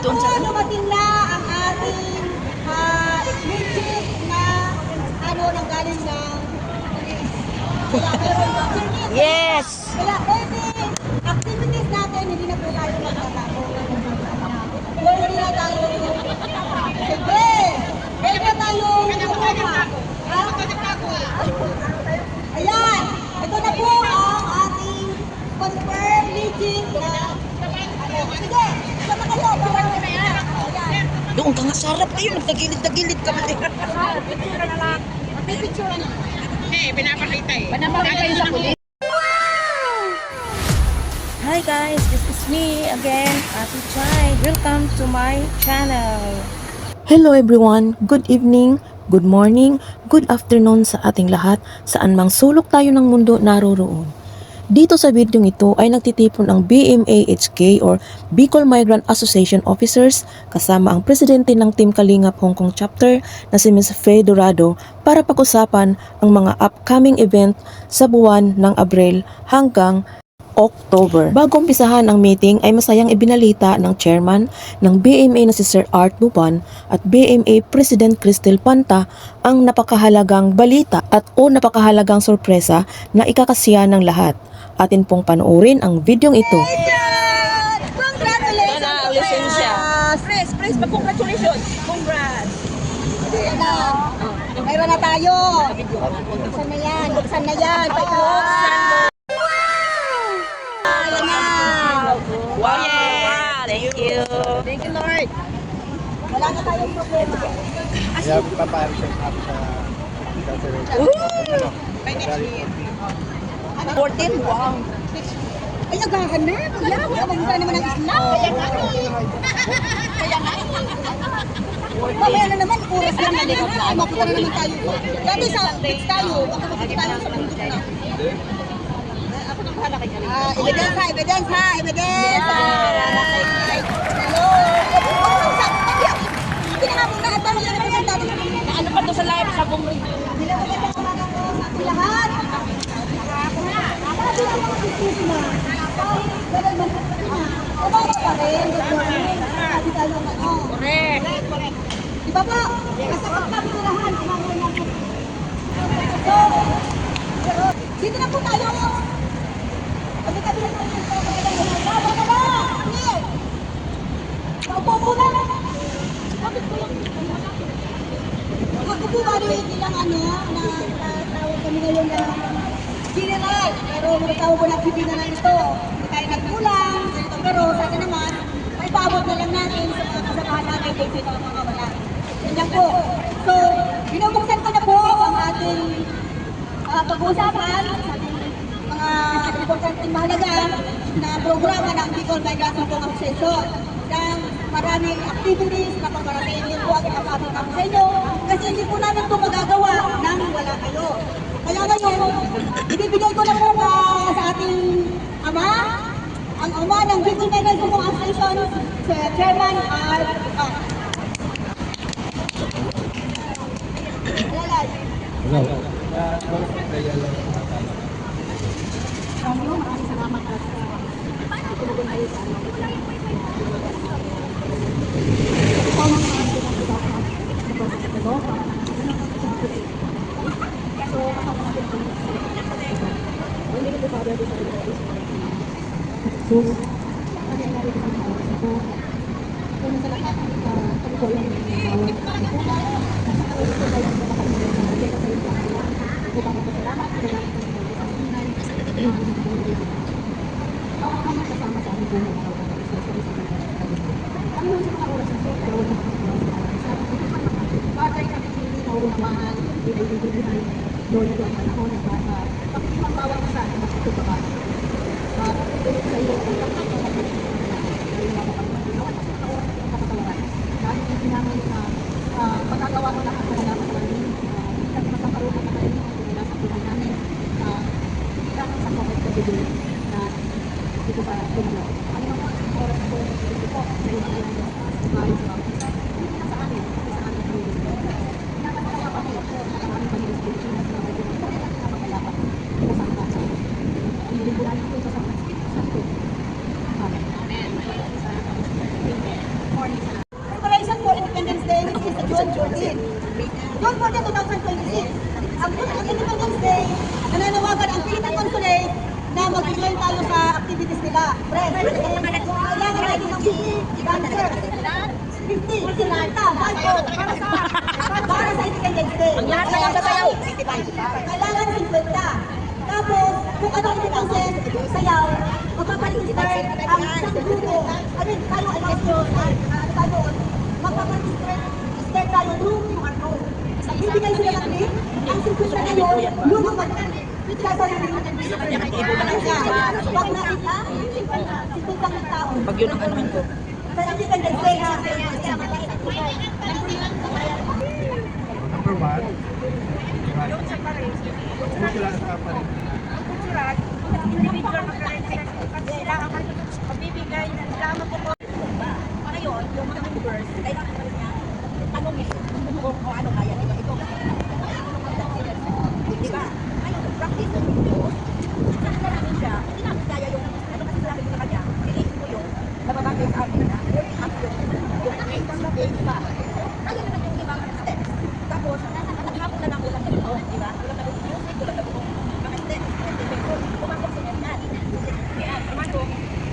doon sa dumating na ang ating legit na nang galing ng Yes! kaya every activities natin, hindi na po tayo magtatago. Hindi na tayo sige! Pwede na tayo ayan! Ito na po ang ating confirmed legit na sige! Sama kayo! Ayan! Doon ka nga, sarap kayo. Nagtagilid-tagilid ka. Picture na lang. Picture na. Pinapakita eh. Pinapakita yung sa pulis. Hi guys, this is me again, Ate Chai. Welcome to my channel. Hello everyone, good evening, good morning, good afternoon sa ating lahat, saan mang sulok tayo ng mundo naroroon. Dito sa video ito ay nagtitipon ang BMAHK or Bicol Migrant Association Officers kasama ang presidente ng Team Kalingap Hong Kong chapter na si Ms. Faye Dorado para pag-usapan ang mga upcoming event sa buwan ng Abril hanggang October. Bago umpisahan ang meeting ay masayang ibinalita ng chairman ng BMA na si Sir Art Buban at BMA President Cristel Panta ang napakahalagang balita at napakahalagang sorpresa na ikakasiya ng lahat. Atin pong panoorin ang videong ito. Congratulations! Yan na, lisensya. Press, congratulations! Congrats! Mayroon na tayo! Buksan na yan! Buksan na yan! Buksan mo! Ayan na! Wow! Thank you! Thank you, Lord! Wala na tayong problema. Yeah, paparisip ako sa Ano? 14? Wow! Ay, agahan na! Kaya, maganda naman ang Islam! Kaya nga! Mamaya na naman, oras lang na mapunta na naman tayo. Dati sa beach tayo, baka makikita tayo sa bundok na. Ako nang bahala kay Kalina. Evidence ha! Evidence ha! Evidence! Hello! Pinahabong na at tayo na naman sa dati. Ano pa to sa live sa bumri? Magandang umaga po sa ating lahat. Sabi ang mga bisnis na, kahit ganun man umaga pa rin, good morning. Sabi tayo ng ano. Correct! Di ba po? Kasi pagkabi na lahat, umaga na po. So, dito na po tayo. Pagkabi na tayo. Baba na ba? Here! Paupo po na. Bakit po lang? Ako po bali nilang ano, na tawag kami ngayon na general. Pero tawag ko na general ito. Hindi tayo nagkulang. Pero sa akin naman, may paabot na lang natin sa mga kasamahan natin kung sino ang mga wala. Yan po. So, binubuksan ko na po ang ating pag-uusapan sa ating mga importanteng mahalaga na programa ng Bicol Migrant Association. Ng maraming activities na pagmarating din po ang ipapakita ko sa inyo kasi hindi po namin ito magagawa nang wala kayo. Kaya ngayon, ibibigay ko na po sa ating ama, ang ama ng Bicol Migrant Association, si Chairman Art. Maraming salamat at itulungan kayo sa ano. Dancer. 50. Sinata. Bago. Para sa Independence Day. Ang lahat na sasayaw. Kailangan 50. Tapos, kung ano ang pinansin, sayaw, magpaparticipate ang isang grupo. I mean, tayo, tayo, magpaparticipate tayo through QR code. Bibigay sila ng link, ang sitwasyon na yun, lumabas na. Sasayaw. Pag nakita, 50 tao. Pag yun ang anuhan ko. Sa Independence Day, ha? Number one. Sila sa Paris. Individual mag-represent kailangan magbibigay ng lamang po. Ngayon, yung mga members, kailangan pa rin niya tanongin kung ano kaya nila ito. Di ba? Ngayon, practice mo ito. Sasala namin siya, hindi namin kaya yung, ano kasi sinabi ko sa kanya, release mo yung nababagay sa amin na warming up yung age pa. Kaya na yung ibang steps. Tapos, naghapon na lang ulang na ito, di ba? Ulang na ito music, ulang na ito mga steps, pumasok sa yan. Kaya, naman ko,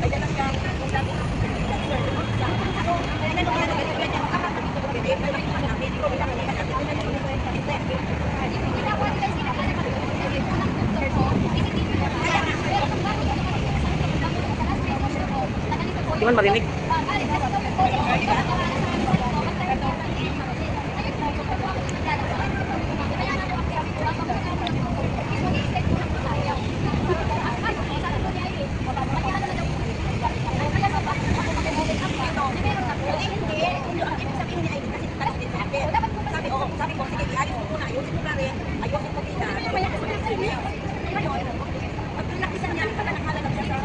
ay dalang ka, kung dati ako sa dancer, ako, kaya ganun kaya ganyan, kapag dito ko ganyan, ay makikita namin, pero bilang kanina namin, ay ganun yung step. Di man marinig. Sabi ko, sige, i-alis mo muna, ayusin mo na rin, ayusin mo kita. Ngayon, pag-relaxan niya, naghahanap siya sa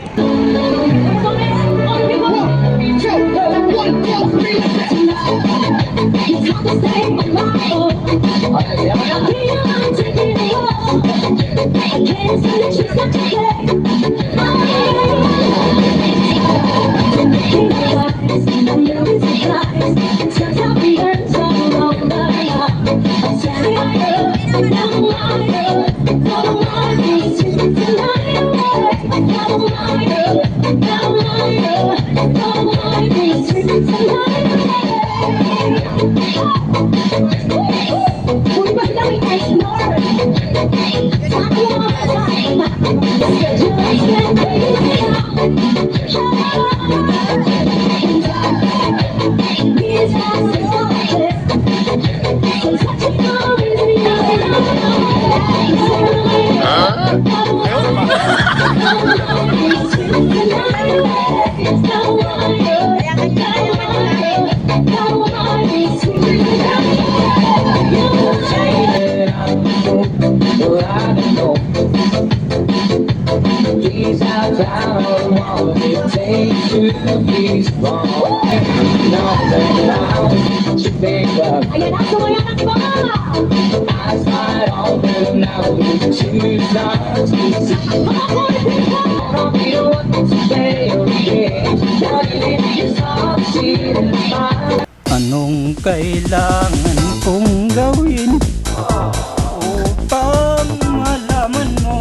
Ayan na, sumaya ng iba nga! Anong kailangan kong gawin upang malaman mo?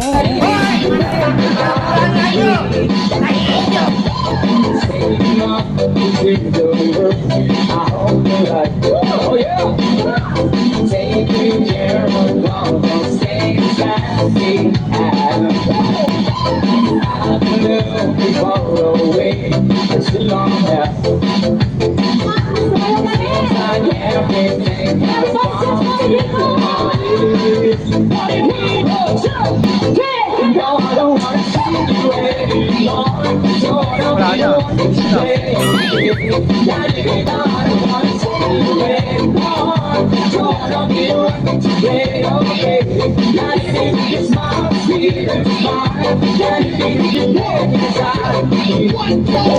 One, two,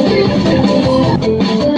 three.